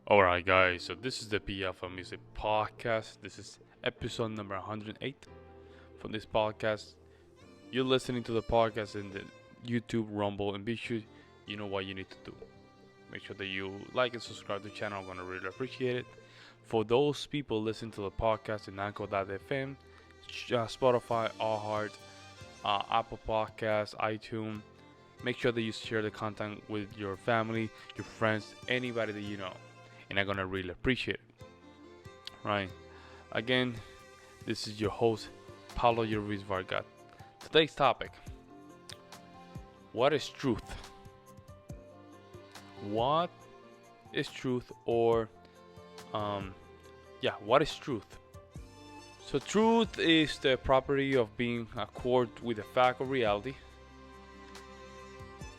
Alright, guys, so this is the PF Music Podcast. This is episode number 108 for this podcast. You're listening to the podcast in the YouTube Rumble, and be sure you know what you need to do. Make sure that you like and subscribe to the channel. I'm going to really appreciate it. For those people listening to the podcast in Anchor.fm, Spotify, iHeart, Apple Podcasts, iTunes, make sure that you share the content with your family, your friends, anybody that you know. And I'm gonna really appreciate it. Right. Again, this is your host, Pablo, your Ruiz Vargas. Today's topic: what is truth? What is truth, or what is truth? So truth is the property of being accord with a fact or reality.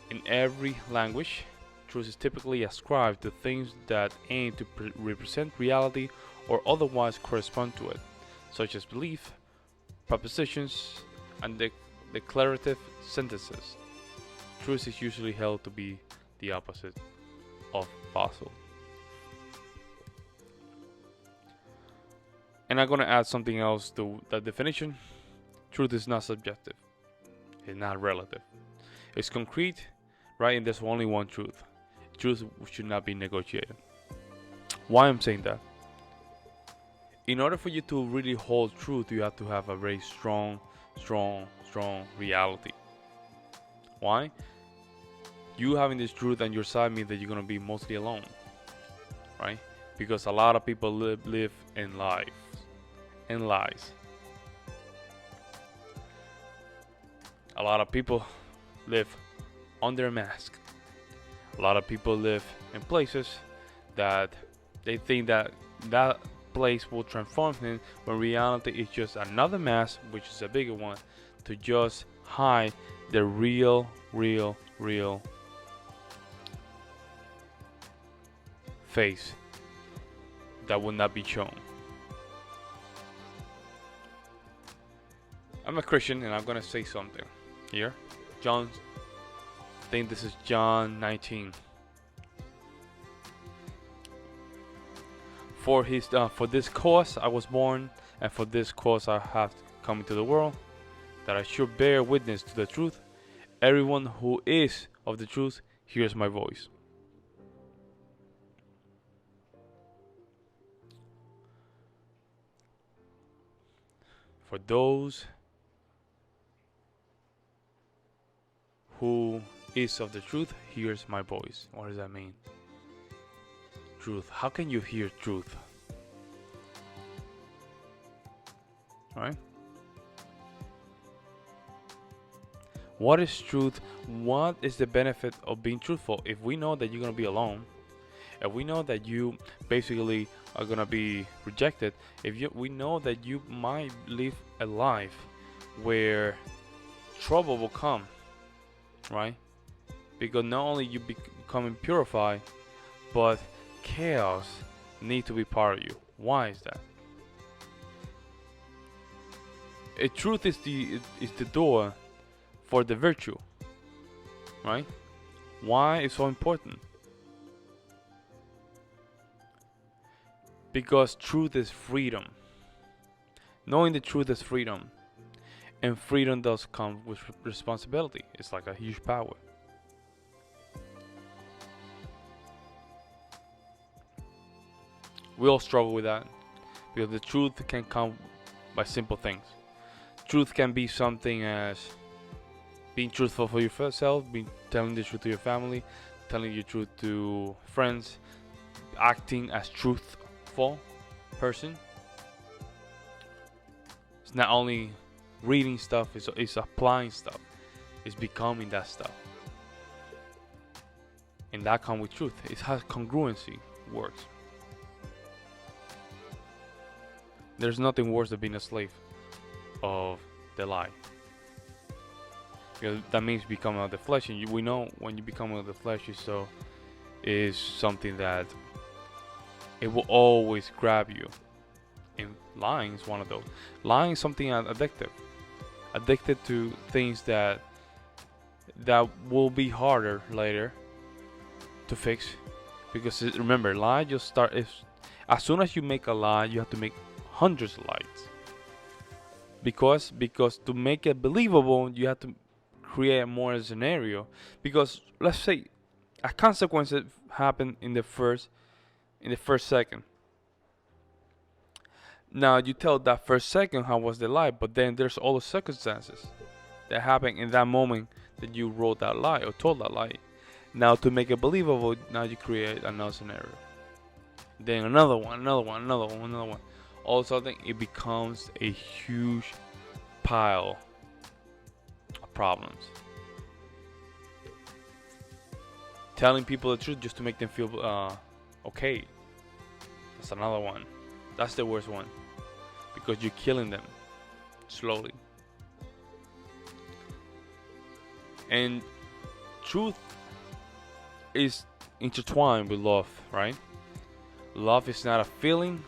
In every language, truth is typically ascribed to things that aim to represent reality or otherwise correspond to it, such as belief, propositions, and declarative sentences. Truth is usually held to be the opposite of falsehood. And I'm going to add something else to that definition. Truth is not subjective. It's not relative. It's concrete, right? And there's only one truth. Truth should not be negotiated. Why I'm saying that? In order for you to really hold truth, you have to have a very strong reality. Why? You having this truth on your side means that you're going to be mostly alone, right? Because a lot of people live in lies. A lot of people live under a mask. A lot of people live in places that they think that place will transform him, when reality is just another mask, which is a bigger one, to just hide the real face that will not be shown. I'm a Christian, and I'm gonna say something here. I think this is John 19. For this cause I was born, and for this cause I have come into the world, that I should bear witness to the truth. Everyone who is of the truth hears my voice. For those who is of the truth hears my voice. What does that mean? Truth. How can you hear truth? Right? What is truth? What is the benefit of being truthful? If we know that you're going to be alone, if we know that you basically are going to be rejected, we know that you might live a life where trouble will come, right? Because not only you becoming purified, but chaos need to be part of you. Why is that? A truth is the door for the virtue, right? Why is so important? Because truth is freedom. Knowing the truth is freedom, and freedom does come with responsibility. It's like a huge power. We all struggle with that, because the truth can come by simple things. Truth can be something as being truthful for yourself, telling the truth to your family, telling your truth to friends, acting as truthful person. It's not only reading stuff, it's applying stuff. It's becoming that stuff. And that comes with truth. It has congruency, works. There's nothing worse than being a slave of the lie. Because that means becoming of the flesh, and we know when you become of the flesh, is something that it will always grab you. And lying is one of those. Lying is something addictive. Addicted to things that will be harder later to fix, Because remember, lie just start if as soon as you make a lie, you have to make hundreds of lies. Because to make it believable, you have to create more scenario. Because let's say a consequence that happened in the first second. Now you tell that first second how was the lie, but then there's all the circumstances that happened in that moment that you wrote that lie or told that lie. Now to make it believable, now you create another scenario. Then another one, another one, another one, another one. All of a sudden it becomes a huge pile of problems. Telling people the truth just to make them feel okay. That's another one. That's the worst one. Because you're killing them slowly. And truth is intertwined with love, right? Love is not a feeling,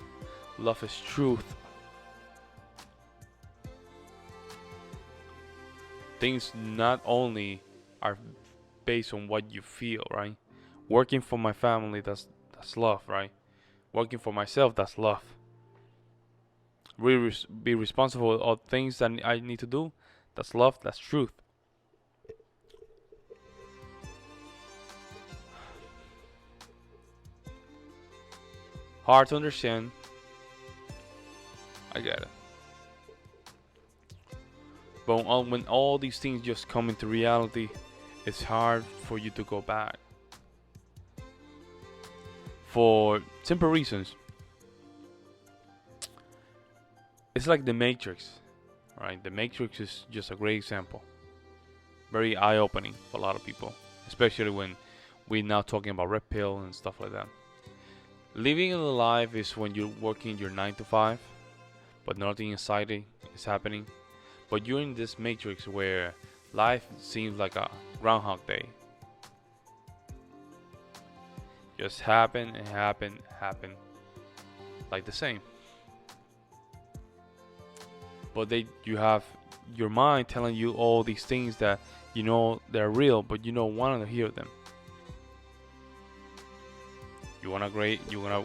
love is truth. Things not only are based on what you feel, right? Working for my family, that's love, right? Working for myself, that's love. Really be responsible for all things that I need to do, that's love, that's truth. Hard to understand. I get it. But when all these things just come into reality, it's hard for you to go back. For simple reasons. It's like the Matrix, right? The Matrix is just a great example. Very eye-opening for a lot of people, especially when we're now talking about red pill and stuff like that. Living in the life is when you're working your 9 to 5, but nothing exciting is happening. But you're in this matrix where life seems like a Groundhog Day. Just happen and happen, like the same. But you have your mind telling you all these things that you know they're real, but you don't want to hear them. You wanna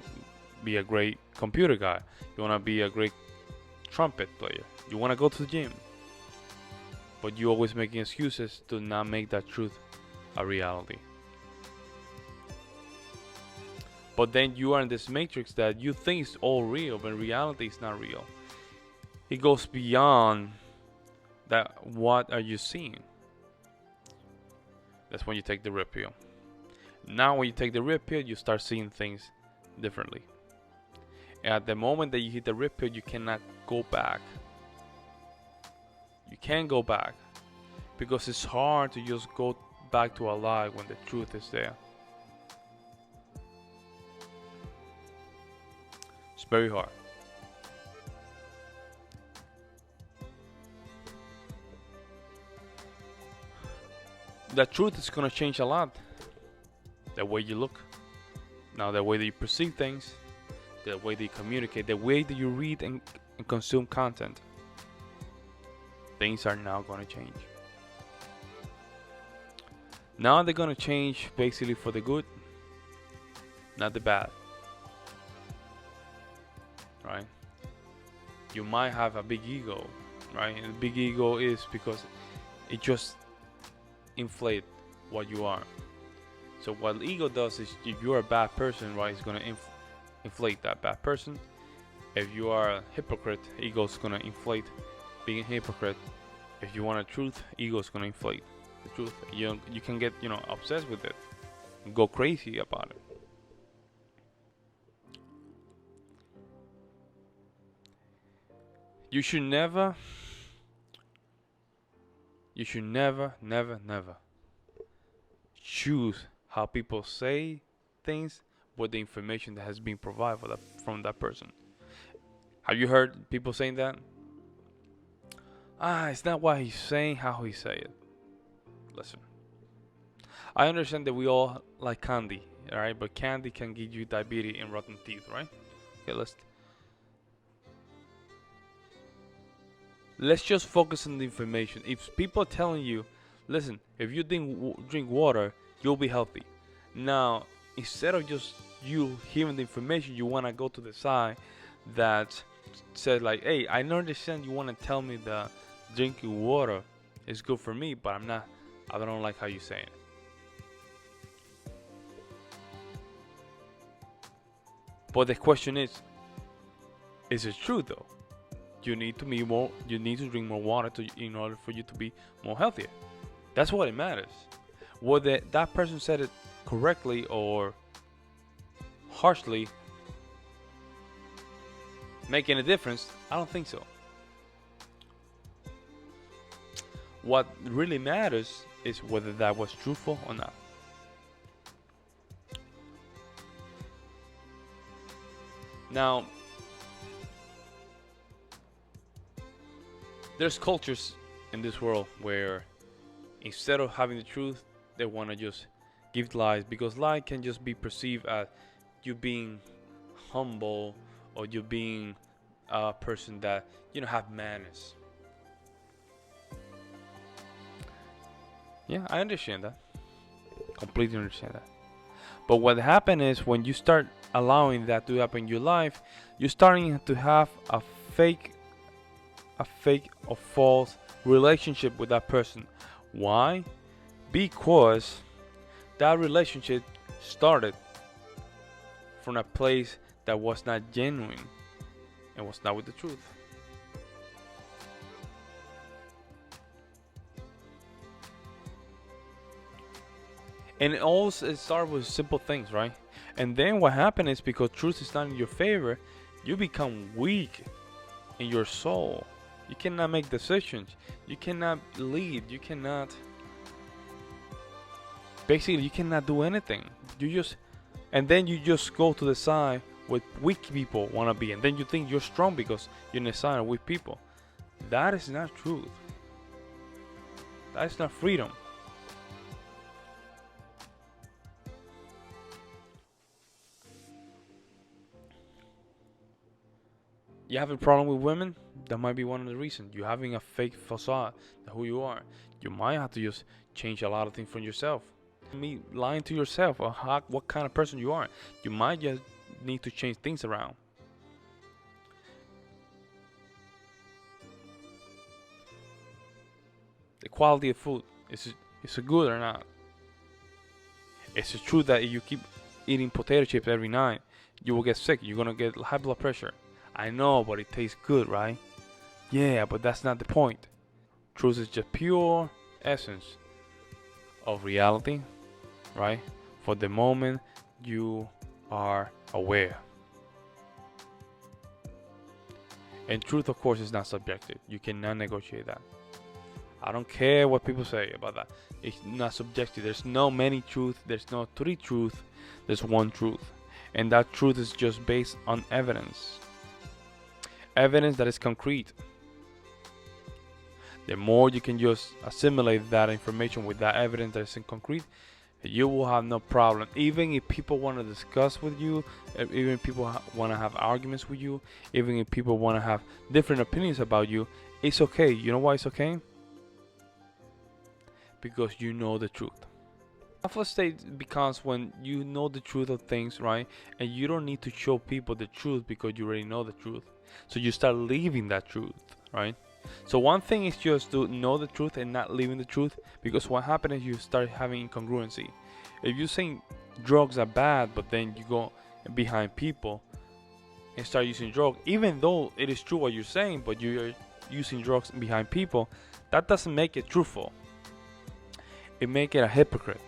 be a great computer guy. You wanna be a great trumpet player. You wanna go to the gym. But you're always making excuses to not make that truth a reality. But then you are in this matrix that you think is all real, but in reality it's not real. It goes beyond that. What are you seeing? That's when you take the red pill. Now when you take the red pill, you start seeing things differently. And at the moment that you hit the red pill, you cannot go back. You can't go back. Because it's hard to just go back to a lie when the truth is there. It's very hard. The truth is gonna change a lot. The way you look, now the way that you perceive things, the way that you communicate, the way that you read and consume content. Things are now gonna change. Now they're gonna change basically for the good, not the bad. Right? You might have a big ego, right? And big ego is because it just inflates what you are. So what ego does is, if you're a bad person, right, it's gonna inflate that bad person. If you are a hypocrite, ego's gonna inflate being a hypocrite. If you want a truth, ego's gonna inflate the truth. You can get obsessed with it, and go crazy about it. You should never, never choose how people say things with the information that has been provided from that person. Have you heard people saying that? It's not what he's saying, how he say it. Listen, I understand that we all like candy, alright? But candy can give you diabetes and rotten teeth, right? Okay, let's just focus on the information. If people are telling you, listen, if you drink water, you'll be healthy. Now, instead of just you hearing the information, you want to go to the side that says like, hey, I understand you want to tell me that drinking water is good for me, but I don't like how you say it. But the question is it true though? You need to drink more water in order for you to be more healthier. That's what it matters. Whether that person said it correctly or harshly making a difference, I don't think so. What really matters is whether that was truthful or not. Now, there's cultures in this world where instead of having the truth, they want to just give lies, because lie can just be perceived as you being humble or you being a person that have manners. Yeah, I understand that. Completely understand that. But what happened is when you start allowing that to happen in your life, you're starting to have a fake or false relationship with that person. Why? Because that relationship started from a place that was not genuine and was not with the truth. And it starts with simple things, right? And then what happens is because truth is not in your favor, you become weak in your soul. You cannot make decisions. You cannot lead. You cannot do anything. And then you just go to the side with weak people want to be, and then you think you're strong because you're in the side of weak people. That is not truth. That is not freedom. You have a problem with women? That might be one of the reasons. You're having a fake facade of who you are. You might have to just change a lot of things from yourself. Lying to yourself or what kind of person you are. You might just need to change things around. The quality of food, is it good or not? Is it true that if you keep eating potato chips every night, you will get sick? You're gonna get high blood pressure. I know, but it tastes good, right? Yeah, but that's not the point. Truth is just pure essence of reality, right? For the moment you are aware. And truth, of course, is not subjective. You cannot negotiate that. I don't care what people say about that. It's not subjective. There's no many truths. There's no three truths. There's one truth. And that truth is just based on evidence. Evidence that is concrete. The more you can just assimilate that information with that evidence that is in concrete, you will have no problem. Even if people want to discuss with you, even if people want to have arguments with you, even if people want to have different opinions about you, it's okay. You know why it's okay? Because you know the truth. Alpha state becomes when you know the truth of things, right? And you don't need to show people the truth because you already know the truth. So you start living that truth, right? So one thing is just to know the truth and not living the truth, because what happens is you start having incongruency. If you think drugs are bad, but then you go behind people and start using drugs, even though it is true what you're saying, but you're using drugs behind people, that doesn't make it truthful. It makes it a hypocrite.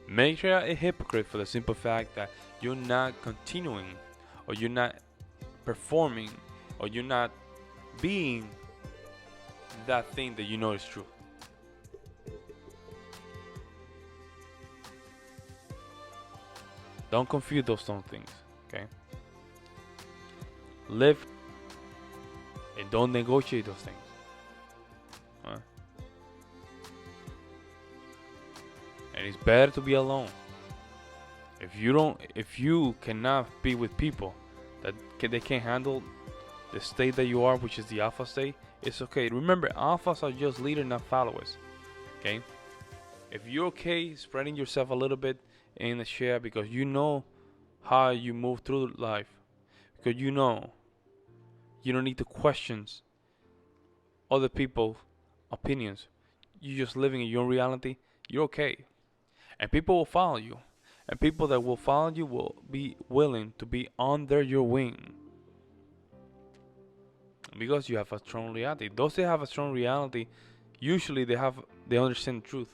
Make sure a hypocrite for the simple fact that you're not continuing, or you're not performing, or you're not being that thing that you know is true. Don't confuse those two things, okay? Live and don't negotiate those things. Huh? And it's better to be alone. If you cannot be with people that they can't handle the state that you are, which is the alpha state, it's okay. Remember, alphas are just leaders, not followers. Okay? If you're okay spreading yourself a little bit in the share because you know how you move through life, because you know you don't need to question other people's opinions. You're just living in your reality. You're okay. And people will follow you. And people that will follow you will be willing to be under your wing. Because you have a strong reality. Those that have a strong reality, usually they understand the truth.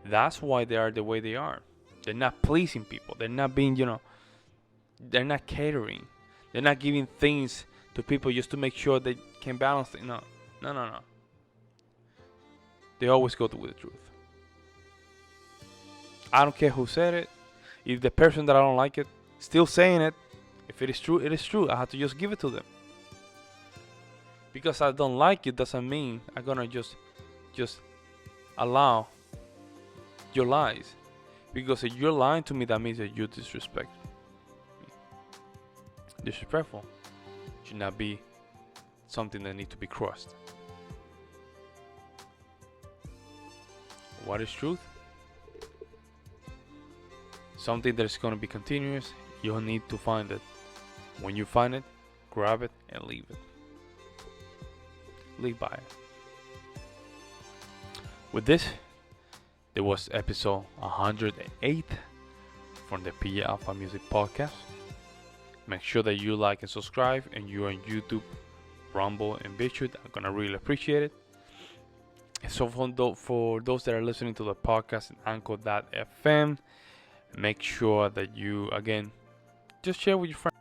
That's why they are the way they are. They're not pleasing people. They're not being, they're not catering. They're not giving things to people just to make sure they can balance it. No. They always go with the truth. I don't care who said it. If the person that I don't like it still saying it, if it is true, it is true. I have to just give it to them. Because I don't like it doesn't mean I'm gonna just allow your lies. Because if you're lying to me, that means that you disrespect me. Disrespectful should not be something that needs to be crossed. What is truth? Something that is going to be continuous. You'll need to find it. When you find it, grab it and leave it. Live by it. With this, there was episode 108 from the P Alpha Music Podcast. Make sure that you like and subscribe, and you're on YouTube, Rumble, and BitChute. I'm gonna really appreciate it. And so for those that are listening to the podcast in Anchor.fm, make sure that you again just share with your friends.